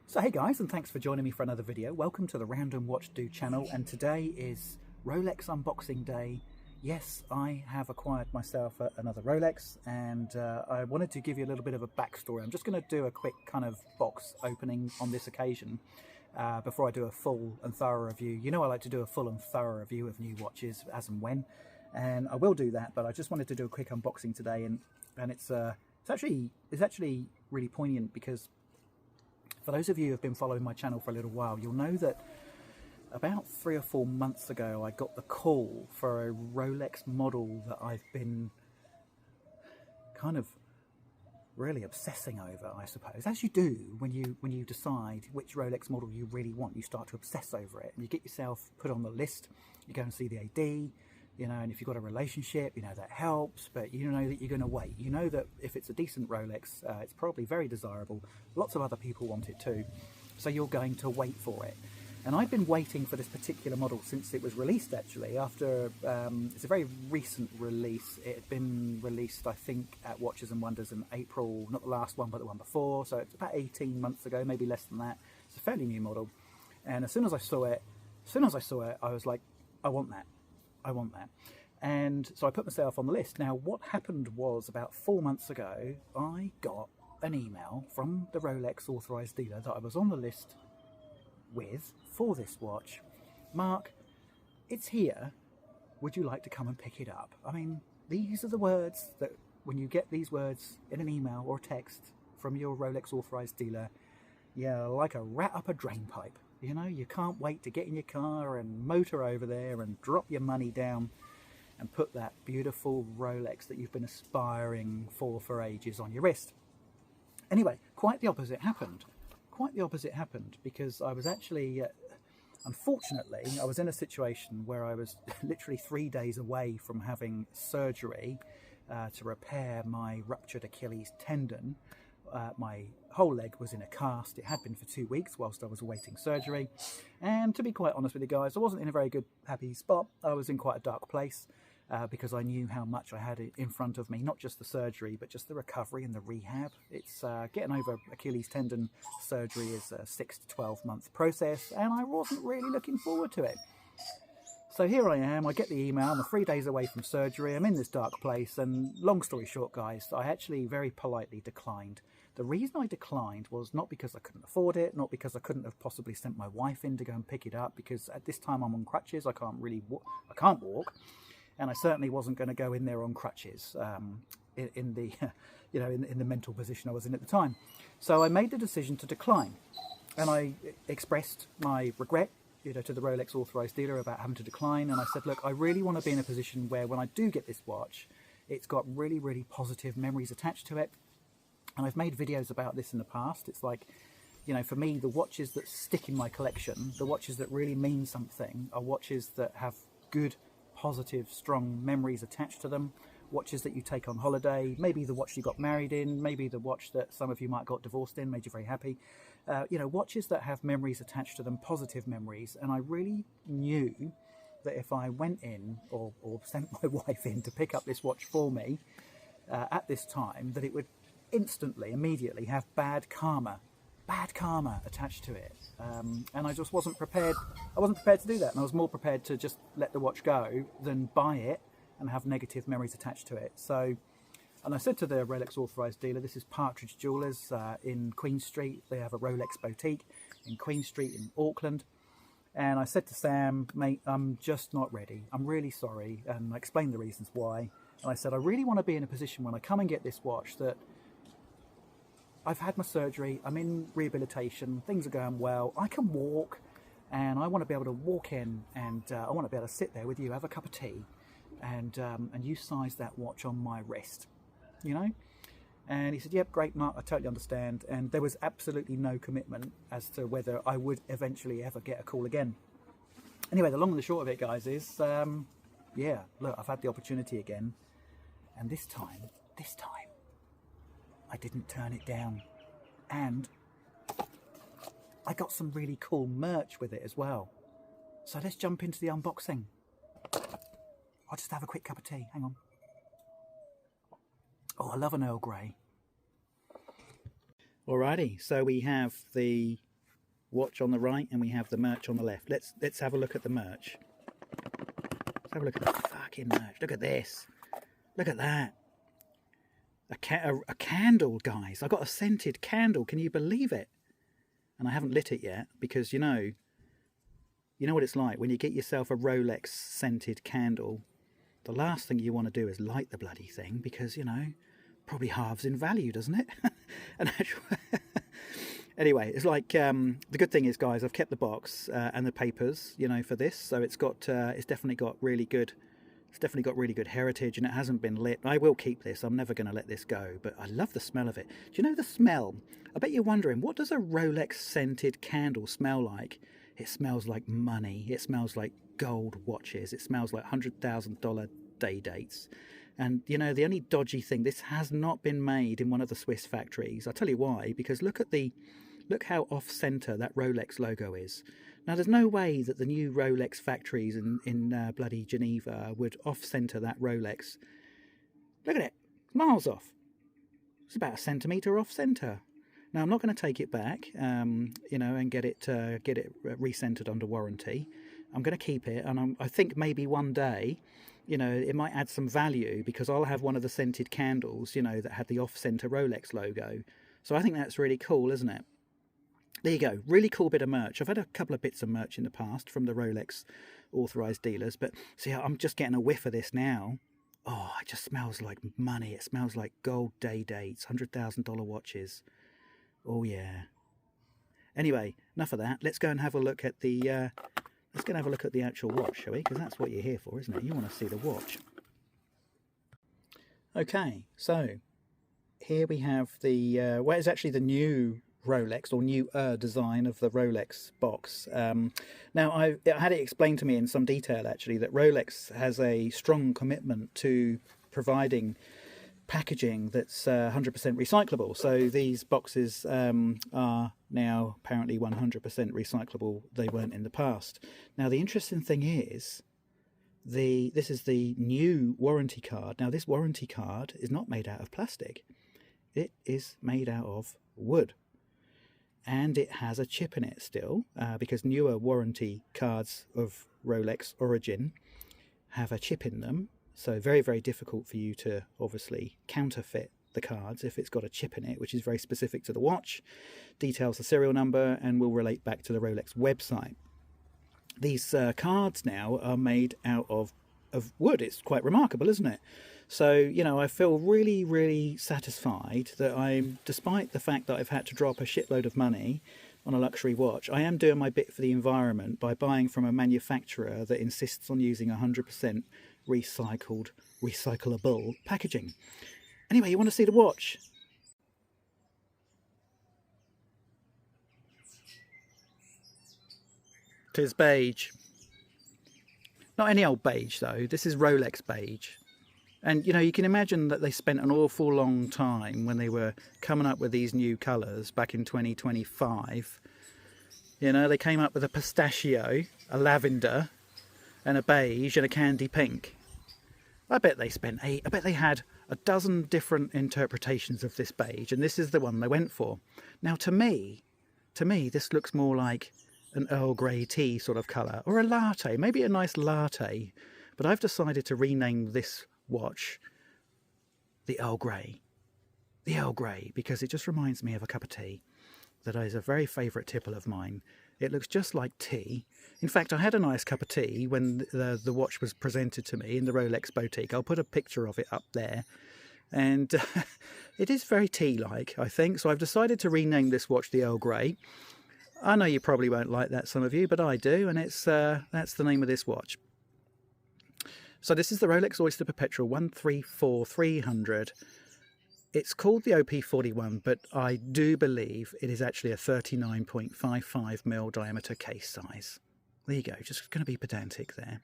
So hey guys, and thanks for joining me for another video. Welcome to the Random Watch Do channel, and today is Rolex unboxing day. Yes, I have acquired myself another Rolex, and I wanted to give you a little bit of a backstory. I'm just going to do a quick kind of box opening on this occasion before I do a full and thorough review. You know I like to do a full and thorough review of new watches as and when, and I will do that, but I just wanted to do a quick unboxing today, and it's actually really poignant because for those of you who have been following my channel for a little while, you'll know that about 3 or 4 months ago I got the call for a Rolex model that I've been kind of really obsessing over, I suppose. As you do when you decide which Rolex model you really want, you start to obsess over it and you get yourself put on the list. You go and see the AD, you know, and if you've got a relationship, you know, that helps, but you know that you're going to wait. You know that if it's a decent Rolex, it's probably very desirable. Lots of other people want it too, so you're going to wait for it. And I've been waiting for this particular model since it was released, actually. After it's a very recent release. It had been released, I think, at Watches and Wonders in April, not the last one, but the one before. So it's about 18 months ago, maybe less than that. It's a fairly new model. And as soon as I saw it, I was like, I want that. I want that. And so I put myself on the list. Now, what happened was about 4 months ago, I got an email from the Rolex authorized dealer that I was on the list with for this watch. Mark, it's here. Would you like to come and pick it up? I mean, these are the words that when you get these words in an email or text from your Rolex authorized dealer, you're like a rat up a drain pipe. You know, you can't wait to get in your car and motor over there and drop your money down and put that beautiful Rolex that you've been aspiring for ages on your wrist. Anyway, quite the opposite happened. Quite the opposite happened because I was actually, unfortunately, I was in a situation where I was literally 3 days away from having surgery to repair my ruptured Achilles tendon. My whole leg was in a cast. It had been for 2 weeks whilst I was awaiting surgery. And to be quite honest with you guys, I wasn't in a very good, happy spot. I was in quite a dark place because I knew how much I had in front of me, not just the surgery, but just the recovery and the rehab. It's getting over Achilles tendon surgery is a 6 to 12 month process, and I wasn't really looking forward to it. So here I am, I get the email, I'm 3 days away from surgery, I'm in this dark place, and long story short, guys, I actually very politely declined. The reason I declined was not because I couldn't afford it, not because I couldn't have possibly sent my wife in to go and pick it up, because at this time I'm on crutches, I can't walk, and I certainly wasn't going to go in there on crutches in the in the mental position I was in at the time. So I made the decision to decline, and I expressed my regret, you know, to the Rolex authorized dealer about having to decline. And I said, look, I really want to be in a position where when I do get this watch, it's got really, really positive memories attached to it. And I've made videos about this in the past. It's like, you know, for me, the watches that stick in my collection, the watches that really mean something, are watches that have good, positive, strong memories attached to them. Watches that you take on holiday, maybe the watch you got married in, maybe the watch that some of you might got divorced in, made you very happy. You know, watches that have memories attached to them, positive memories. And I really knew that if I went in or sent my wife in to pick up this watch for me at this time, that it would instantly, immediately have bad karma attached to it. And I just wasn't prepared. I wasn't prepared to do that. And I was more prepared to just let the watch go than buy it and have negative memories attached to it. So, and I said to the Rolex authorized dealer, this is Partridge Jewellers in Queen Street. They have a Rolex boutique in Queen Street in Auckland. And I said to Sam, mate, I'm just not ready. I'm really sorry. And I explained the reasons why. And I said, I really want to be in a position when I come and get this watch that I've had my surgery, I'm in rehabilitation, things are going well, I can walk, and I want to be able to walk in, and I want to be able to sit there with you, have a cup of tea, and you size that watch on my wrist, you know? And he said, yep, great, Mark, I totally understand. And there was absolutely no commitment as to whether I would eventually ever get a call again. Anyway, the long and the short of it, guys, is, yeah, look, I've had the opportunity again, and this time, I didn't turn it down, and I got some really cool merch with it as well. So let's jump into the unboxing. I'll just have a quick cup of tea, hang on. Oh, I love an Earl Grey. Alrighty, so we have the watch on the right and we have the merch on the left. Let's have a look at the merch. Let's have a look at the fucking merch. Look at this. Look at that. A candle, guys. I got a scented candle. Can you believe it? And I haven't lit it yet because, you know what it's like when you get yourself a Rolex scented candle. The last thing you want to do is light the bloody thing because, you know, probably halves in value, doesn't it? And anyway, it's like the good thing is, guys, I've kept the box and the papers, you know, for this. So it's definitely got really good. It's definitely got really good heritage, and it hasn't been lit. I will keep this. I'm never going to let this go, but I love the smell of it. Do you know the smell? I bet you're wondering, what does a Rolex scented candle smell like? It smells like money. It smells like gold watches. It smells like $100,000 day dates. And, you know, the only dodgy thing, this has not been made in one of the Swiss factories. I'll tell you why, because look how off-center that Rolex logo is. Now, there's no way that the new Rolex factories in bloody Geneva would off-center that Rolex. Look at it. Miles off. It's about a centimetre off-center. Now, I'm not going to take it back, you know, and get it recentered under warranty. I'm going to keep it, and I think maybe one day, you know, it might add some value because I'll have one of the scented candles, you know, that had the off-center Rolex logo. So I think that's really cool, isn't it? There you go, really cool bit of merch. I've had a couple of bits of merch in the past from the Rolex authorised dealers, but see, I'm just getting a whiff of this now. Oh, it just smells like money. It smells like gold day dates, $100,000 watches. Oh yeah. Anyway, enough of that. Let's go and have a look at the actual watch, shall we? Because that's what you're here for, isn't it? You want to see the watch. Okay, so here we have the well, it's actually the new Rolex, or newer design of the Rolex box. Now, I had it explained to me in some detail, actually, that Rolex has a strong commitment to providing packaging that's 100% recyclable. So these boxes are now apparently 100% recyclable. They weren't in the past. Now, the interesting thing is, this is the new warranty card. Now, this warranty card is not made out of plastic. It is made out of wood. And it has a chip in it still, because newer warranty cards of Rolex origin have a chip in them. So very, very difficult for you to obviously counterfeit the cards if it's got a chip in it, which is very specific to the watch, details the serial number, and will relate back to the Rolex website. These cards now are made out of wood. It's quite remarkable, isn't it? So, you know, I feel really, really satisfied that despite the fact that I've had to drop a shitload of money on a luxury watch, I am doing my bit for the environment by buying from a manufacturer that insists on using 100% recyclable packaging. Anyway, you want to see the watch? Tis beige. Not any old beige, though. This is Rolex beige. And, you know, you can imagine that they spent an awful long time when they were coming up with these new colours back in 2025. You know, they came up with a pistachio, a lavender, and a beige, and a candy pink. I bet they had a dozen different interpretations of this beige, and this is the one they went for. Now, to me, this looks more like an Earl Grey tea sort of colour, or a latte, maybe a nice latte. But I've decided to rename this watch the Earl Grey. The Earl Grey, because it just reminds me of a cup of tea that is a very favourite tipple of mine. It looks just like tea. In fact, I had a nice cup of tea when the watch was presented to me in the Rolex boutique. I'll put a picture of it up there. And it is very tea-like, I think. So I've decided to rename this watch the Earl Grey. I know you probably won't like that, some of you, but I do. And that's the name of this watch. So this is the Rolex Oyster Perpetual 134300. It's called the OP41, but I do believe it is actually a 39.55mm diameter case size. There you go, just going to be pedantic there.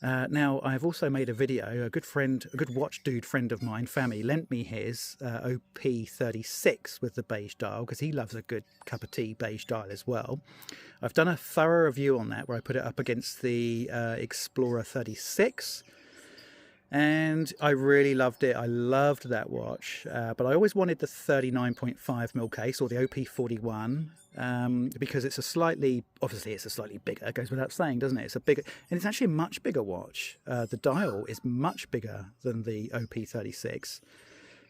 Now, I've also made a video. A good watch dude friend of mine, Fami, lent me his OP36 with the beige dial, because he loves a good cup of tea beige dial as well. I've done a thorough review on that where I put it up against the Explorer 36. and I really loved it. I loved that watch, but I always wanted the 39.5mm case, or the OP41, because it's a slightly, obviously it's a slightly bigger, it goes without saying, doesn't it? It's a bigger, and it's actually a much bigger watch. The dial is much bigger than the OP36.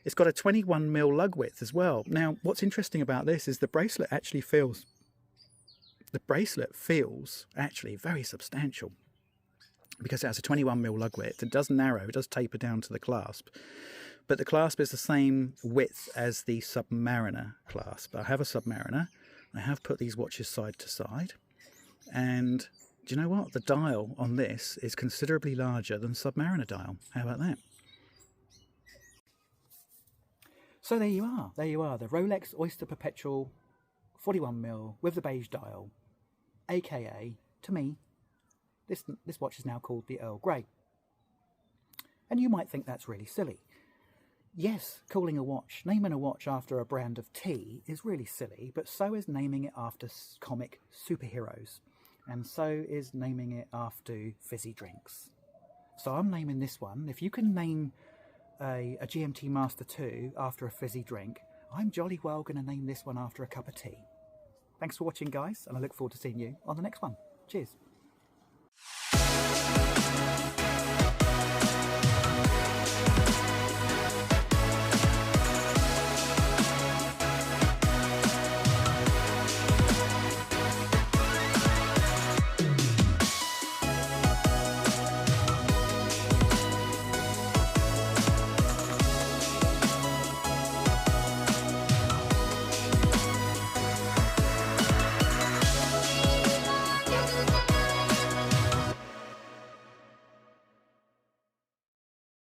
It's got a 21mm lug width as well. Now, what's interesting about this is the bracelet feels actually very substantial, because it has a 21mm lug width. It does narrow, it does taper down to the clasp, but the clasp is the same width as the Submariner clasp. I have a Submariner. I have put these watches side to side, and do you know what? The dial on this is considerably larger than Submariner dial. How about that? So there you are, the Rolex Oyster Perpetual 41mm with the beige dial, aka, to me, this watch is now called the Earl Grey. And you might think that's really silly. Yes, naming a watch after a brand of tea is really silly, but so is naming it after comic superheroes, and so is naming it after fizzy drinks. So I'm naming this one. If you can name a GMT Master 2 after a fizzy drink, I'm jolly well going to name this one after a cup of tea. Thanks for watching, guys, and I look forward to seeing you on the next one. Cheers.